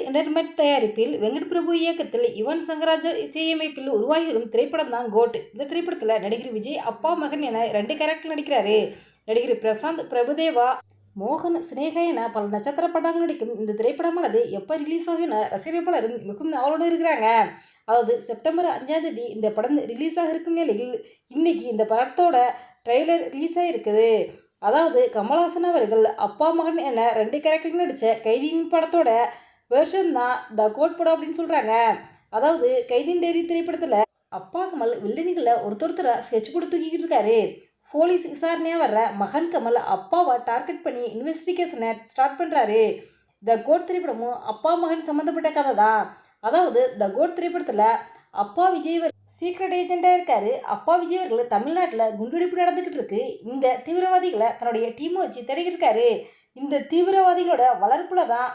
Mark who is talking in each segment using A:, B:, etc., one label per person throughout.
A: Entertainment தயாரிப்பில் வெங்கட் பிரபு இயக்கத்தில் யுவன் சங்கராஜா இசையமைப்பில் உருவாகி வரும் திரைப்படம் தான் கோட். இந்த திரைப்படத்தில் நடிகர் விஜய் அப்பா மகன் என 2 கேரக்டர் நடிக்கிறாரு. நடிகர் பிரசாந்த் பிரபுதேவா, மோகன் சினேகா என பல நட்சத்திர படங்கள் நடிக்கும் இந்த திரைப்படமானது எப்போ ரிலீஸ் ஆகும் என ரசிகர்கள் பலரும் மிகுந்த ஆவலோடு இருக்கிறாங்க. அதாவது செப்டம்பர் 5ஆம் தேதி இந்த படம் ரிலீஸ் ஆக இருக்கும் நிலையில் இன்னைக்கு இந்த படத்தோட ட்ரெய்லர் ரிலீஸ் ஆகிருக்குது. அதாவது கமல்ஹாசன் அவர்கள் அப்பா மகன் என 2 கேரக்டர் நடித்த கைதியின் படத்தோட வெர்ஷன் தான் த கோட் படம் அப்படின்னு சொல்கிறாங்க. அதாவது கைதின் டைரி திரைப்படத்தில் அப்பா கமல் வில்லனிகளை ஒருத்தர ஸ்கெட்ச் போட்டு தூக்கிக்கிட்டு இருக்காரு. போலீஸ் விசாரணையாக வர்ற மகன் கமல் அப்பாவை டார்கெட் பண்ணி இன்வெஸ்டிகேஷனை ஸ்டார்ட் பண்ணுறாரு. த கோட் திரைப்படமும் அப்பா மகன் சம்மந்தப்பட்ட கதை தான். அதாவது த கோட் திரைப்படத்தில் அப்பா விஜய் சீக்ரெட் ஏஜெண்டாக இருக்காரு. அப்பா விஜய் அவர்கள் தமிழ்நாட்டில் குண்டுவெடிப்பு நடந்துக்கிட்டு இருக்கு. இந்த தீவிரவாதிகளை தன்னுடைய டீமை வச்சு தேடிக்கிட்டு இந்த தீவிரவாதிகளோட வளர்ப்புல தான்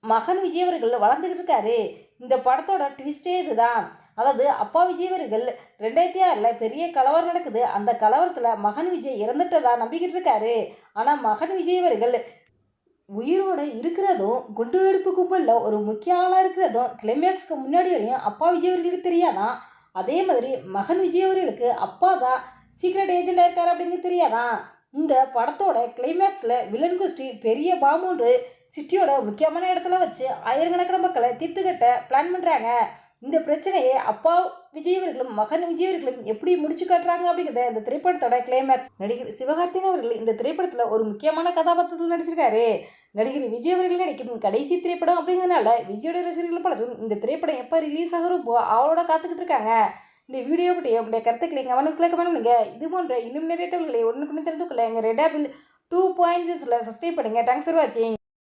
A: மகன் விஜய் அவர்கள் வளர்ந்துக்கிட்டு இருக்காரு. இந்த படத்தோட ட்விஸ்டே இதுதான். அதாவது அப்பா விஜய் அவர்கள் 2006 பெரிய கலவரம் நடக்குது. அந்த கலவரத்தில் மகன் விஜய் இறந்துட்டதா நம்பிக்கிட்டு இருக்காரு. ஆனால் மகன் விஜய் அவர்கள் உயிரோடு இருக்கிறதும் குண்டு வெடிப்பு கும்பலில் ஒரு முக்கிய ஆளாக இருக்கிறதும் கிளைமேக்ஸ்க்கு முன்னாடி வரையும் அப்பா விஜய் அவர்களுக்கு தெரியாதான். அதே மாதிரி மகன் விஜய் அவர்களுக்கு அப்பா தான் சீக்ரெட் ஏஜெண்டாக இருக்கார் அப்படிங்கிறது தெரியாதான். இந்த படத்தோட கிளைமேக்ஸில் வில்லன் கோஷ்டி பெரிய பாம்பு ஒன்று சிட்டியோட முக்கியமான இடத்துல வச்சு ஆயிரக்கணக்கான மக்களை தீர்த்துக்கட்ட பிளான் பண்ணுறாங்க. இந்த பிரச்சனையை அப்பா விஜய் அவர்களும் மகன் விஜய் அவர்களும் எப்படி முடிச்சு காட்டுறாங்க அப்படிங்கிறத இந்த திரைப்படத்தோட கிளைமேக்ஸ். நடிகர் சிவகார்த்திகேயன் அவர்கள் இந்த திரைப்படத்தில் ஒரு முக்கியமான கதாபாத்திரத்தில் நடிச்சிருக்காரு. நடிகர் விஜய் அவர்கள் நடிக்கும் கடைசி திரைப்படம் அப்படிங்கிறதுனால விஜயோட ரசிகர்கள் பலரும் இந்த திரைப்படம் எப்போ ரிலீஸ் ஆகிறப்போ அவளோட காத்துக்கிட்டு இருக்காங்க. இந்த வீடியோ பற்றி உங்களுடைய கருத்துக்களை கமெண்ட்ஸ்ல கமெண்ட் பண்ணுங்க. இது போன்ற இன்னும் நிறைய தகவல்களை ஒன்றுக்குன்னு தெரிந்து கொள்ள எங்கள் ரெட் ஆப்பிள் 2.6 சப்ஸ்கிரைப் பண்ணுங்க. தேங்க்ஸ் ஃபார் வாட்சிங்.